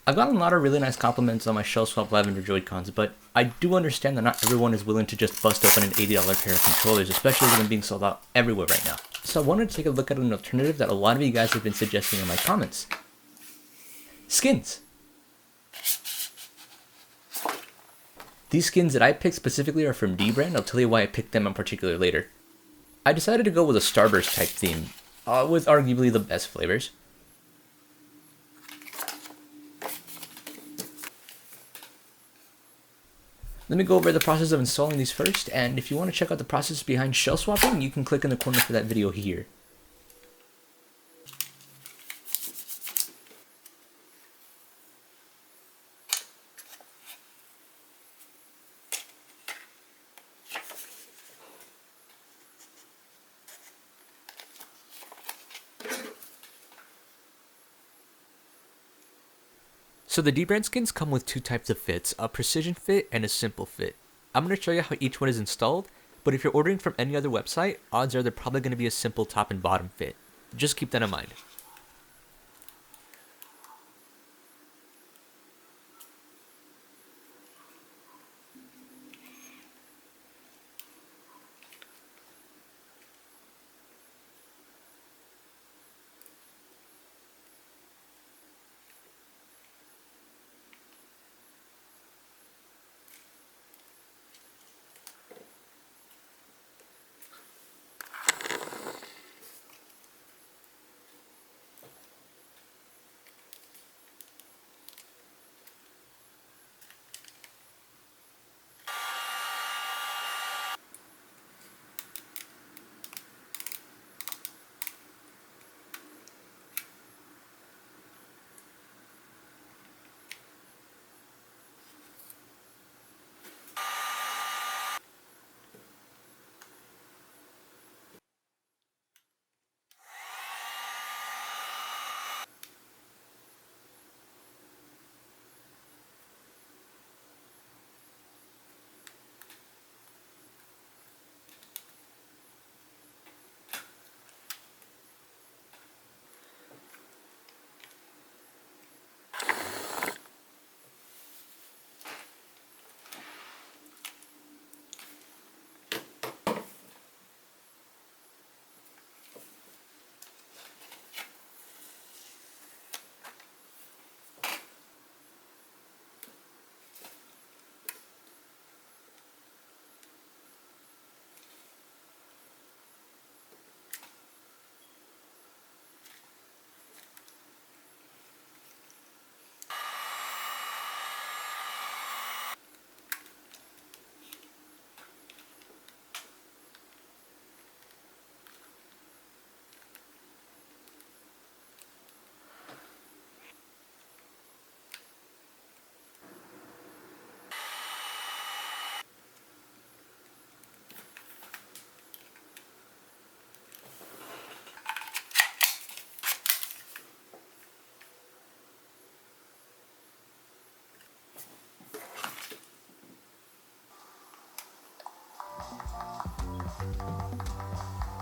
I've gotten a lot of really nice compliments on my shell swap lavender Joycons, but I do understand that not everyone is willing to just bust open an $80 pair of controllers, especially with them being sold out everywhere right now. So I wanted to take a look at an alternative that a lot of you guys have been suggesting in my comments. Skins. These skins that I picked specifically are from Dbrand. I'll tell you why I picked them in particular later. I decided to go with a Starburst type theme, with arguably the best flavors. Let me go over the process of installing these first, and if you want to check out the process behind shell swapping, you can click in the corner for that video here. So the Dbrand skins come with two types of fits, a precision fit and a simple fit. I'm going to show you how each one is installed, but if you're ordering from any other website, odds are they're probably going to be a simple top and bottom fit. Just keep that in mind.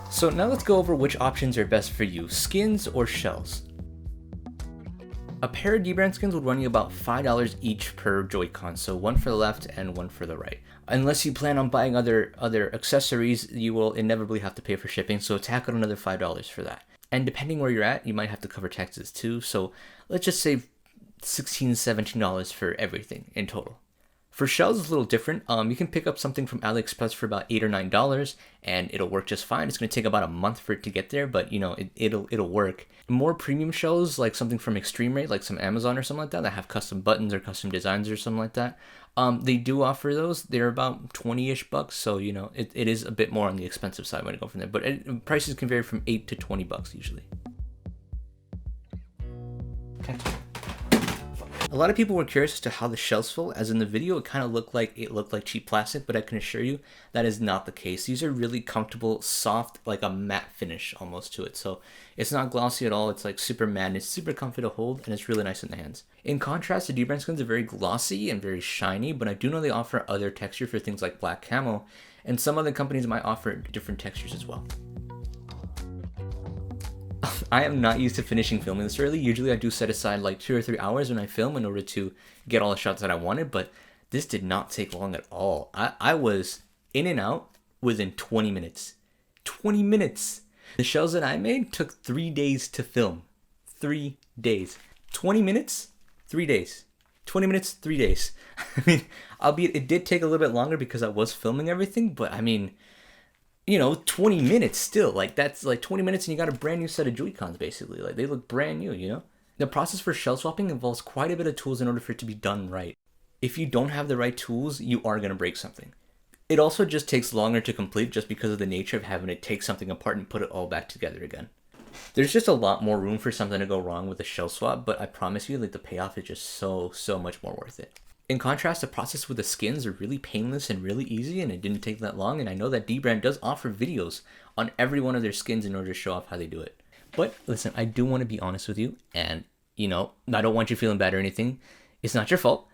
So now let's go over which options are best for you, skins or shells. A pair of Dbrand skins would run you about $5 each per Joy-Con, so one for the left and one for the right. Unless you plan on buying other accessories, you will inevitably have to pay for shipping, so tack on another $5 for that. And depending where you're at, you might have to cover taxes too, so let's just say $16, $17 for everything in total. For shells, it's a little different. You can pick up something from AliExpress for about $8 or $9, and it'll work just fine. It's going to take about a month for it to get there, but you know it'll work. More premium shells, like something from Extreme Rate, like some Amazon or something like that have custom buttons or custom designs or something like that. They do offer those. They're about 20-ish bucks, so you know it is a bit more on the expensive side when you go from there. But prices can vary from $8 to $20 usually. Okay. A lot of people were curious as to how the shells feel, as in the video it kind of looked like cheap plastic, but I can assure you that is not the case. These are really comfortable, soft, like a matte finish almost to it. So it's not glossy at all. It's like super matte. It's super comfy to hold, and it's really nice in the hands. In contrast, the Dbrand skins are very glossy and very shiny, but I do know they offer other texture for things like black camo, and some other companies might offer different textures as well. I am not used to finishing filming this early. Usually I do set aside like 2 or 3 hours when I film in order to get all the shots that I wanted, but this did not take long at all. I was in and out within 20 minutes. 20 minutes! The shells that I made took 3 days to film. 3 days. 20 minutes, 3 days. 20 minutes, 3 days. I mean, albeit it did take a little bit longer because I was filming everything, but I mean, you know, 20 minutes still. Like, that's like 20 minutes and you got a brand new set of Joycons, basically. Like, they look brand new, you know? The process for shell swapping involves quite a bit of tools in order for it to be done right. If you don't have the right tools, you are going to break something. It also just takes longer to complete just because of the nature of having to take something apart and put it all back together again. There's just a lot more room for something to go wrong with a shell swap, but I promise you, like, the payoff is just so much more worth it. In contrast, the process with the skins are really painless and really easy, and it didn't take that long, and I know that Dbrand does offer videos on every one of their skins in order to show off how they do it. But listen, I do want to be honest with you, and, you know, I don't want you feeling bad or anything. It's not your fault,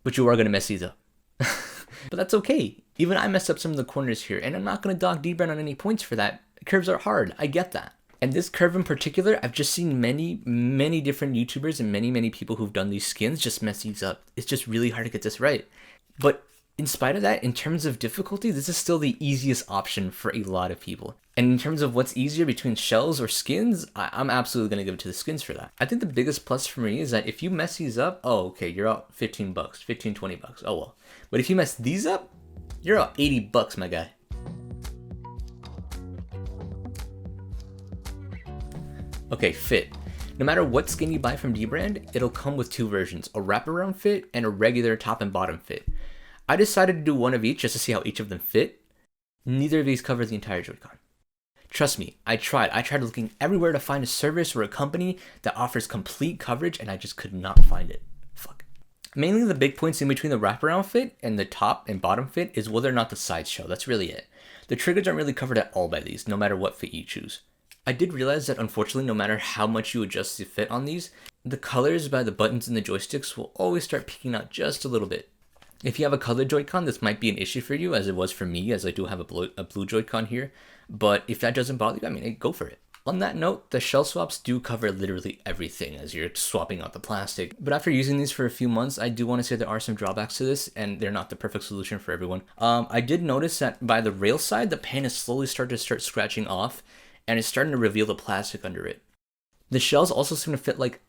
but you are going to mess these up. But that's okay. Even I messed up some of the corners here, and I'm not going to dog Dbrand on any points for that. Curves are hard. I get that. And this curve in particular, I've just seen many different YouTubers and many people who've done these skins just mess these up. It's just really hard to get this right. But in spite of that, in terms of difficulty, this is still the easiest option for a lot of people. And in terms of what's easier between shells or skins, I'm absolutely going to give it to the skins for that. I think the biggest plus for me is that if you mess these up, oh, okay, you're out 15 bucks, 15, 20 bucks. Oh, well. But if you mess these up, you're out 80 bucks, my guy. Okay, fit. No matter what skin you buy from Dbrand, it'll come with 2 versions, a wraparound fit and a regular top and bottom fit. I decided to do one of each just to see how each of them fit. Neither of these cover the entire Joycon. Trust me, I tried looking everywhere to find a service or a company that offers complete coverage, and I just could not find it. Fuck. Mainly the big points in between the wraparound fit and the top and bottom fit is whether or not the sides show. That's really it. The triggers aren't really covered at all by these, no matter what fit you choose. I did realize that unfortunately, no matter how much you adjust the fit on these, the colors by the buttons and the joysticks will always start peeking out just a little bit. If you have a colored Joy-Con, this might be an issue for you, as it was for me, as I do have a blue Joy-Con here. But if that doesn't bother you, I mean, go for it. On that note, the shell swaps do cover literally everything as you're swapping out the plastic. But after using these for a few months, I do want to say there are some drawbacks to this, and they're not the perfect solution for everyone. I did notice that by the rail side, the paint has slowly started to start scratching off, and it's starting to reveal the plastic under it. The shells also seem to fit like,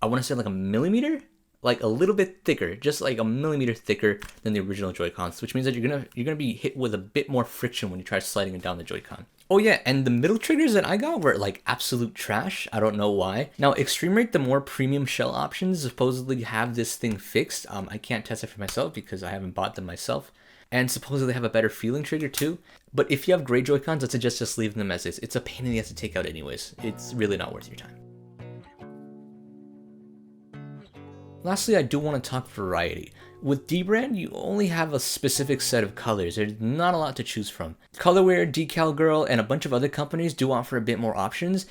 I want to say like a millimeter? Like a little bit thicker, just like a millimeter thicker than the original Joy-Cons, which means that you're gonna be hit with a bit more friction when you try sliding it down the Joy-Con. Oh yeah, and the middle triggers that I got were like absolute trash. I don't know why. Now, Extreme Rate, the more premium shell options, supposedly have this thing fixed. I can't test it for myself because I haven't bought them myself. And supposedly they have a better feeling trigger too. But if you have gray Joy-Cons, I'd suggest just leaving them as is. It's a pain in the ass to take out anyways. It's really not worth your time. Lastly, I do want to talk variety. With Dbrand, you only have a specific set of colors. There's not a lot to choose from. Colorware, Decal Girl, and a bunch of other companies do offer a bit more options,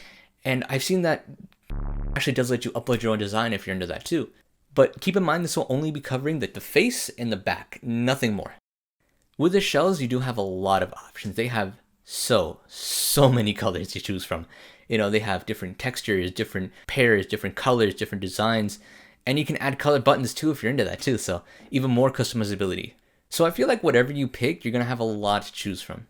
and I've seen that actually does let you upload your own design if you're into that too. But keep in mind, this will only be covering the face and the back, nothing more. With the shells, you do have a lot of options. They have so many colors to choose from. You know, they have different textures, different pairs, different colors, different designs. And you can add color buttons too if you're into that too, so even more customizability. So I feel like whatever you pick, you're going to have a lot to choose from.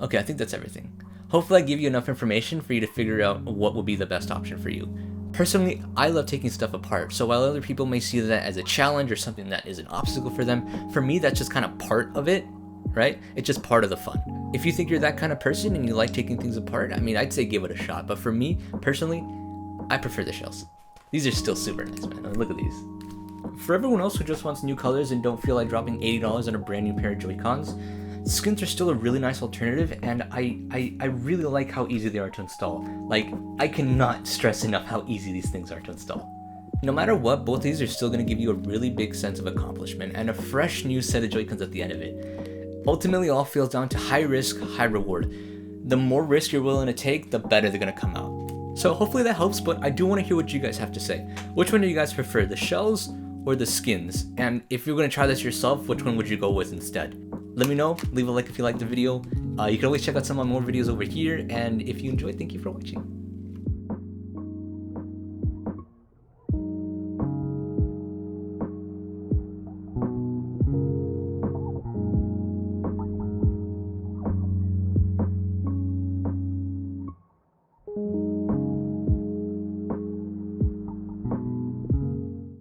Okay, I think that's everything. Hopefully I give you enough information for you to figure out what will be the best option for you. Personally, I love taking stuff apart, so while other people may see that as a challenge or something that is an obstacle for them, for me that's just kind of part of it, right? It's just part of the fun. If you think you're that kind of person and you like taking things apart, I mean, I'd say give it a shot, but for me, personally, I prefer the shells. These are still super nice, man. Look at these. For everyone else who just wants new colors and don't feel like dropping $80 on a brand new pair of Joy-Cons, skins are still a really nice alternative, and I really like how easy they are to install. Like, I cannot stress enough how easy these things are to install. No matter what, both of these are still going to give you a really big sense of accomplishment and a fresh new set of Joy-Cons at the end of it. Ultimately, all feels down to high risk, high reward. The more risk you're willing to take, the better they're going to come out. So hopefully that helps, but I do want to hear what you guys have to say. Which one do you guys prefer, the shells or the skins? And if you're going to try this yourself, which one would you go with instead? Let me know, leave a like if you liked the video, You can always check out some of my more videos over here, and if you enjoyed, thank you for watching.